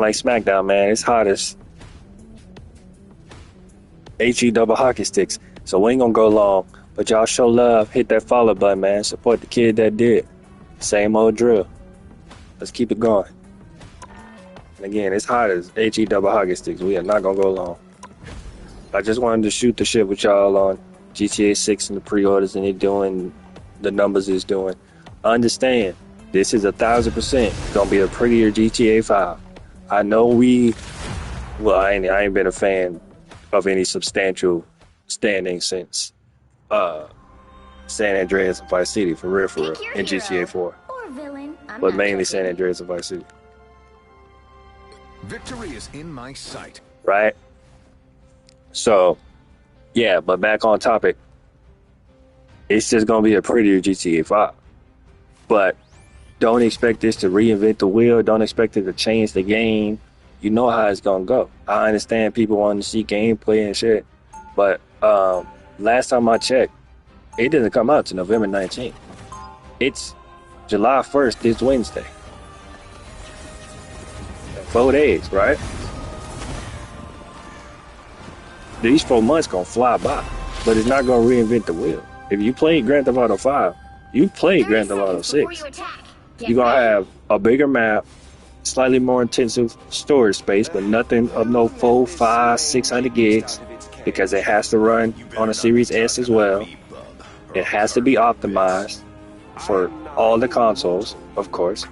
Like SmackDown, man, it's hot as HE double hockey sticks. So we ain't gonna go long. But y'all show love, hit that follow button, man. Support the kid that did. Same old drill. Let's keep it going. And again, it's hot as HE double hockey sticks. We are not gonna go long. I just wanted to shoot the shit with y'all on GTA 6 and the pre-orders and it doing the numbers it's doing. Understand, this is 1,000% gonna be a prettier GTA 5. I know I ain't been a fan of any substantial standing since San Andreas and Vice City, for real, in GTA 4. But mainly San Andreas and Vice City. Victory is in my sight. Right? So, yeah, but back on topic. It's just gonna be a prettier GTA 5. But don't expect this to reinvent the wheel. Don't expect it to change the game. You know how it's gonna go. I understand people want to see gameplay and shit. But last time I checked, it doesn't come out to November 19th. It's July 1st this Wednesday. 4 days, right? These 4 months gonna fly by, but it's not gonna reinvent the wheel. If you played Grand Theft Auto 5, you played Grand Theft Auto 6. You're gonna have a bigger map, slightly more intensive storage space, but nothing of no 4, 5, 600 gigs, because it has to run on a Series S as well. It has to be optimized for all the consoles, of course.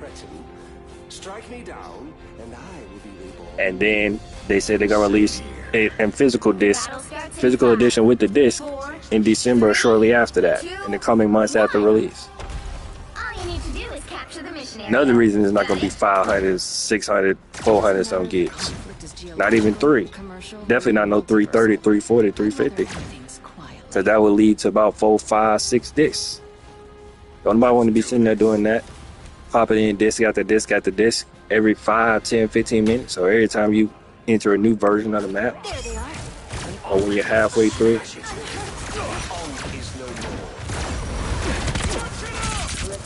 And then they said they're gonna release a physical edition with the disc in December or shortly after that, in the coming months after release. Another reason it's not gonna be 500, 600, 400 some gigs. Not even 3. Definitely not no 330, 340, 350. Because that would lead to about 4, 5, 6 discs. Don't nobody want to be sitting there doing that. Popping in disc after disc after disc every 5, 10, 15 minutes. Or every time you enter a new version of the map. Or when you're halfway through. Looks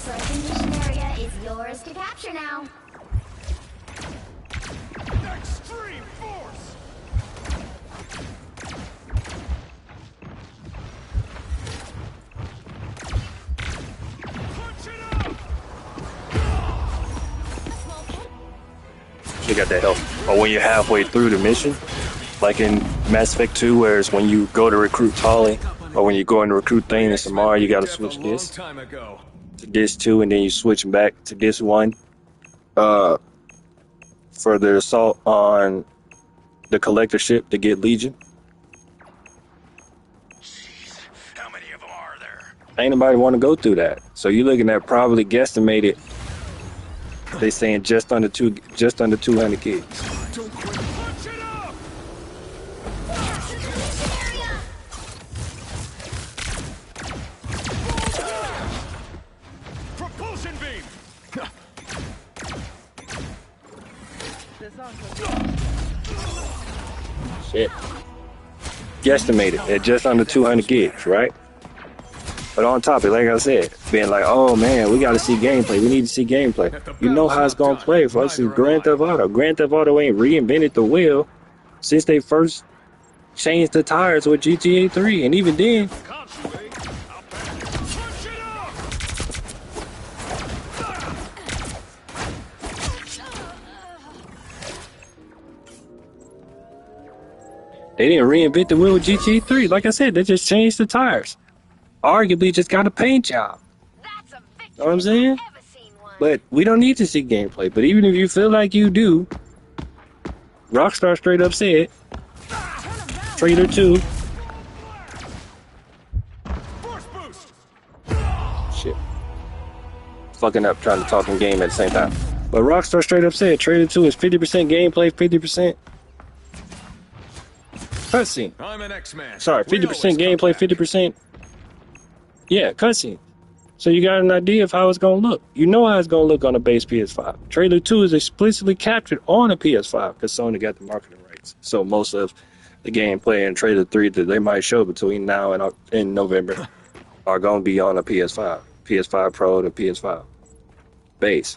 like the mission area is yours to capture now. Extreme force. You got that help. Or when you're halfway through the mission, like in Mass Effect 2, where it's when you go to recruit Tali, or when you go in to recruit Thane and Samara, you gotta switch this to disc 2, and then you switch back to disc 1 for the assault on the collector ship to get Legion. Jeez, how many of them are there? Ain't nobody want to go through that. So you're looking at probably guesstimated. They saying just under 200 gigs. Propulsion beam. Shit. Guesstimated at just under 200 gigs, right? But on top of it, like I said, being like, oh man, we gotta see gameplay. We need to see gameplay. You know how it's gonna play for us. It's Grand Theft Auto. Grand Theft Auto ain't reinvented the wheel since they first changed the tires with GTA 3. And even then, they didn't reinvent the wheel with GTA 3. Like I said, they just changed the tires. Arguably just got a paint job. Know what I'm saying? But we don't need to see gameplay. But even if you feel like you do, Rockstar straight up said, Trailer 2. Shit. Fucking up trying to talk in game at the same time. But Rockstar straight up said Trailer 2 is 50% gameplay, 50% cutscene. I'm an X-Man. Sorry, 50% gameplay, 50%. Yeah, cutscene. So you got an idea of how it's gonna look. You know how it's gonna look on a base PS5. Trailer 2 is explicitly captured on a PS5 because Sony got the marketing rights. So most of the gameplay in Trailer 3 that they might show between now and in November are gonna be on a PS5. PS5 Pro to PS5 base.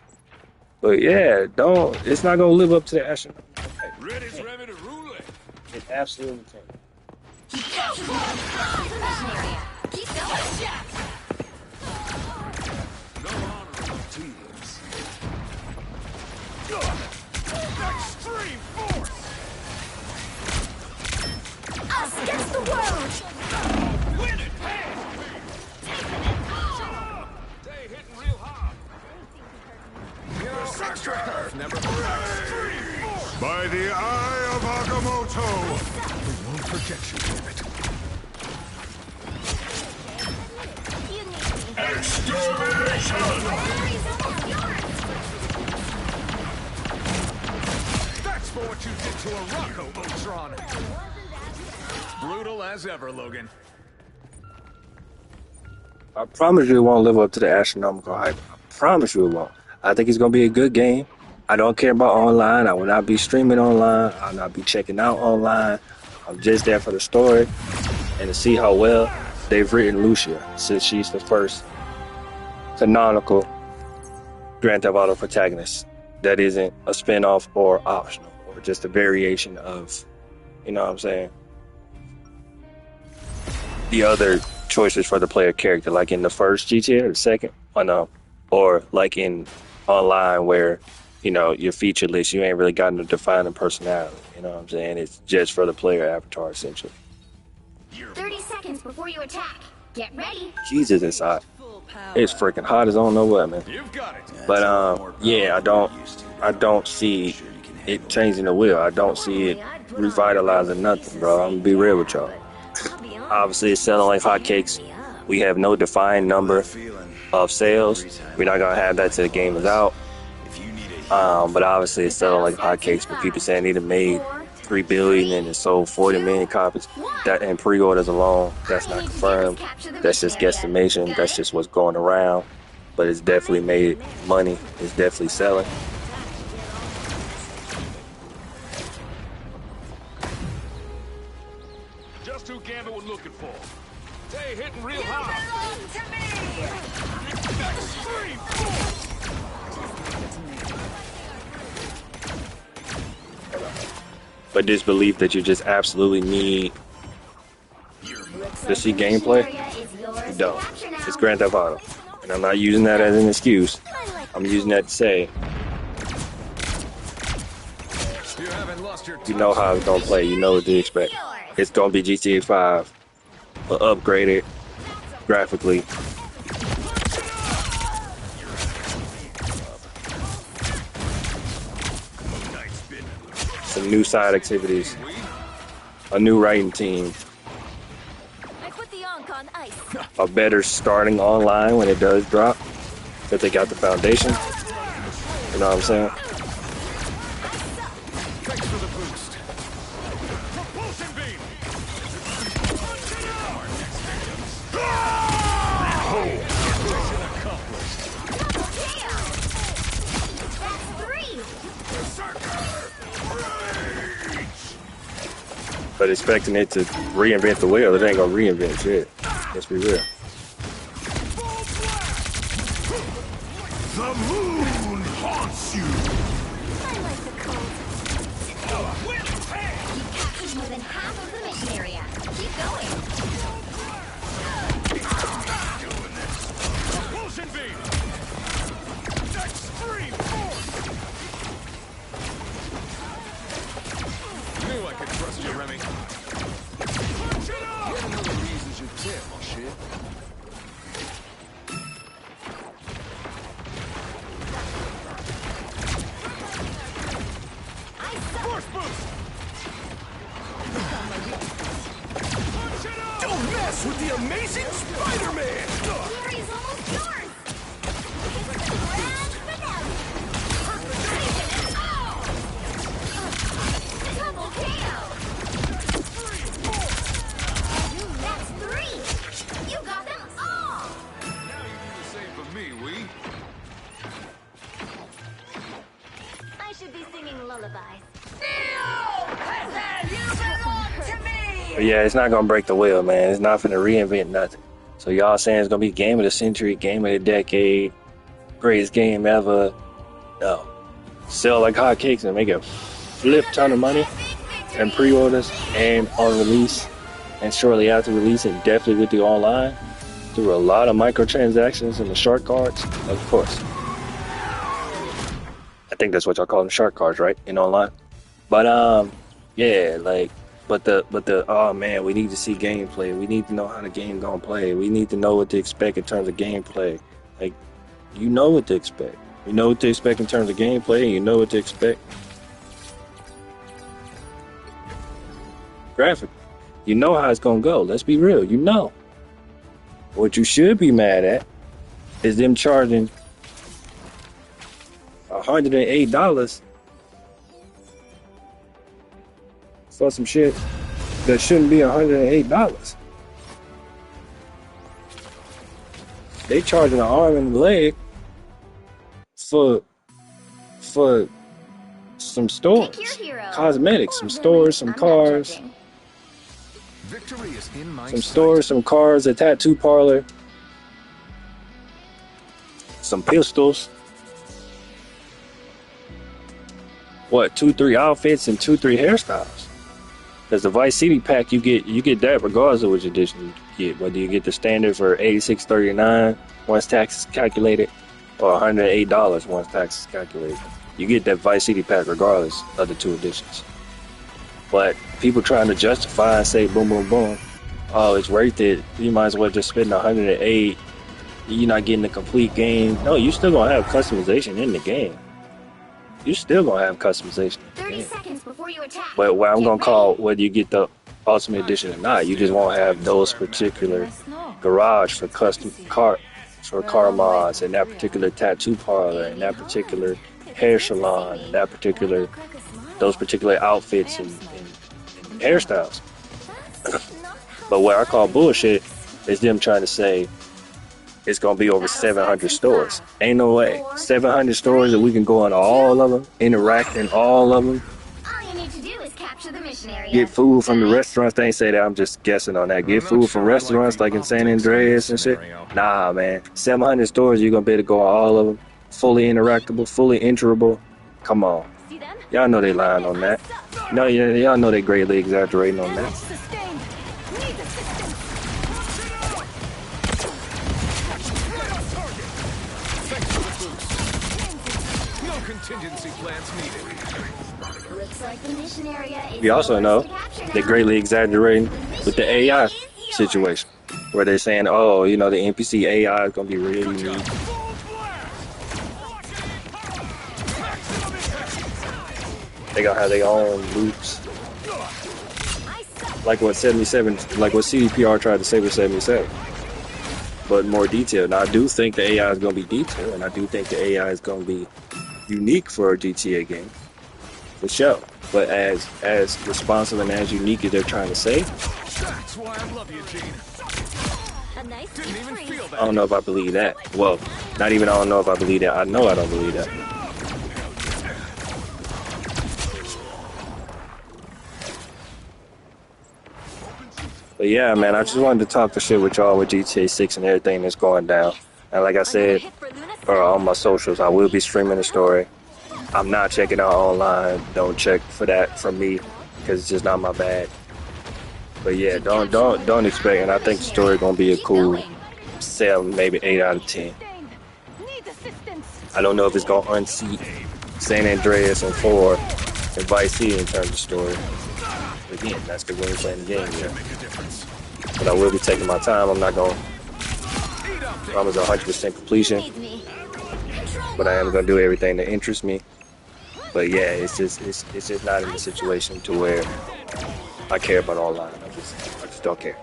But yeah, don't. It's not gonna live up to the astronomical hype. Ready, Remy to rule it. It absolutely can't. Keep going, Jack. No honor among teams. Extreme force. Us against the world. Win it. Hands, Stay hitting real hard. Extra health never. Extreme force. By the eye of Agamotto. We won't forget you, damn it. You need me. Extermination. That's for what you did to Araco, Ultron. Brutal as ever, Logan. I promise you it won't live up to the astronomical hype. I promise you it won't. I think it's gonna be a good game. I don't care about online. I will not be streaming online. I'll not be checking out online. I'm just there for the story and to see how well they've written Lucia, since she's the first canonical Grand Theft Auto protagonist that isn't a spin-off or optional or just a variation of, you know what I'm saying, the other choices for the player character, like in the first GTA or the second, or like in online where, you know, you're featureless, you ain't really got no defining personality, you know what I'm saying? It's just for the player avatar, essentially. 30 seconds before you attack. Get ready. Jesus, it's hot. It's freaking hot as I don't know what, man. You've got it. But yeah, I don't see it changing the wheel. I don't see it revitalizing nothing, bro. I'm gonna be real with y'all. Obviously, it's selling like hotcakes. We have no defined number of sales. We're not gonna have that till the game is out. But obviously, it's selling like hotcakes. But people saying it made 3 billion and it sold 40 million copies. That in pre-orders alone, that's not confirmed. That's just guesstimation. That's just what's going around. But it's definitely made money. It's definitely selling. Just who Gambit was looking for. Stay hitting real hard. Extreme force. But this belief that you just absolutely need to see gameplay, you don't. It's Grand Theft Auto. And I'm not using that as an excuse. I'm using that to say, You haven't lost your you know how it's gonna play. You know what to expect. It's gonna be GTA 5, but upgraded graphically. Some new side activities, a new writing team, I put the Ankh on ice. a better starting online when it does drop, that they got the foundation. You know what I'm saying? Thanks for the boost. Propulsion beam. Mission accomplished. That's 3. But expecting it to reinvent the wheel, it ain't gonna reinvent shit. Let's be real. The moon haunts you. I like the cold. You captured more than half of the mission area. Keep going. Propulsion beam. Extreme force. Knew I could trust you, Remy. Punch it up. Yet another reason's your tail, shit. Force boost. Punch it up. Don't mess with the amazing Spider-Man. Glory's almost yours. It's the grand finale. Double KO. That's 3. You got them all. Now you do the same for me, Wee. I should be singing lullabies. But yeah, it's not gonna break the wheel, man. It's not gonna reinvent nothing. So y'all saying it's gonna be game of the century, game of the decade, greatest game ever. No. sell like hotcakes and make a flip ton of money and pre-orders and on release and shortly after release and definitely with the online through a lot of microtransactions and the shark cards, of course. I think that's what y'all call them, shark cards, right? In online. But yeah, like but the oh man, we need to see gameplay. We need to know how the game gonna play. We need to know what to expect in terms of gameplay. Like, you know what to expect. You know what to expect in terms of gameplay, and you know what to expect graphic. You know how it's gonna go. Let's be real. You know. What you should be mad at is them charging $108 for some shit that shouldn't be $108. They charging an arm and a leg for some stores, Pick your hero. cosmetics, Or some stores, some villain. I'm not cars, judging. Victory is in my some sight. stores, some cars, a tattoo parlor, some pistols. What, 2-3 outfits and 2-3 hairstyles? Because the Vice City pack, you get that regardless of which edition you get. Whether you get the standard for $86.39 once tax is calculated, or $108 once tax is calculated. You get that Vice City pack regardless of the two editions. But people trying to justify and say boom, boom, boom. Oh, it's worth it. You might as well just spend $108. You're not getting the complete game. No, you still gonna have customization in the game. You still gonna have customization in the 30 game. seconds before you attack. But what I'm Get gonna ready. call whether you get the Ultimate Edition or not, you just won't have those particular garage for custom car mods and that particular tattoo parlor and that particular hair salon and that particular those particular outfits and hairstyles. But what I call bullshit is them trying to say it's gonna be over 700 stores. Ain't no way. 700 stores that we can go into all of them, interact in all of them, All you need to do is capture the mission area. get food from the restaurants. They ain't say that. I'm just guessing on that. Get food from restaurants like in San Andreas and shit. Nah, man. 700 stores, you're gonna be able to go on all of them. Fully interactable, fully enterable. Come on. See them? Y'all know they lying on that. No, y'all know they greatly exaggerating on that. Sustained. Need assistance. No contingency plans needed. Looks like the mission area is We also know yours to capture they're now. greatly exaggerating with the AI situation. Where they're saying, oh, you know, the NPC AI is gonna be really unique. They gonna have their own loops. Like what 77, like what CDPR tried to say with 77. But more detailed. Now I do think the AI is gonna be detailed, and I do think the AI is gonna be unique for a GTA game. For sure. But as responsive and as unique as they're trying to say, That's why I love you, Gene. A nice Didn't deep even freeze. feel I that. don't know if I believe that. Well, not even I don't know if I believe that. I know I don't believe that. But yeah, man, I just wanted to talk the shit with y'all with GTA 6 and everything that's going down. And like I said, Hit for Luna on my socials, I will be streaming the story. I'm not checking out online. Don't check for that from me because it's just not my bag. But yeah, don't expect. And I think the story gonna be a cool 7, maybe 8 out of 10. Need assistance. I don't know if it's gonna unseat San Andreas and 4 and Vice City in terms of story. But again, that's because we ain't playing the game yet. Make a difference. But I will be taking my time. I'm not gonna promise 100% completion, Needs me. but I am gonna do everything that interests me. But yeah, it's just not in the situation to where I care about online. I just don't care.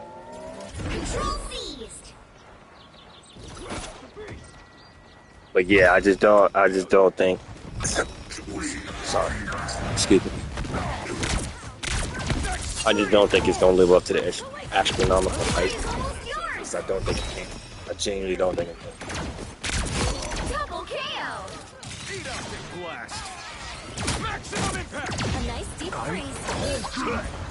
Control seized. But yeah, I just don't think. Sorry, excuse me. I just don't think it's gonna live up to the astronomical hype. Yours. I don't think it can. I genuinely don't think it can. Double KO. Eat up and blast. Maximum impact. A nice deep freeze.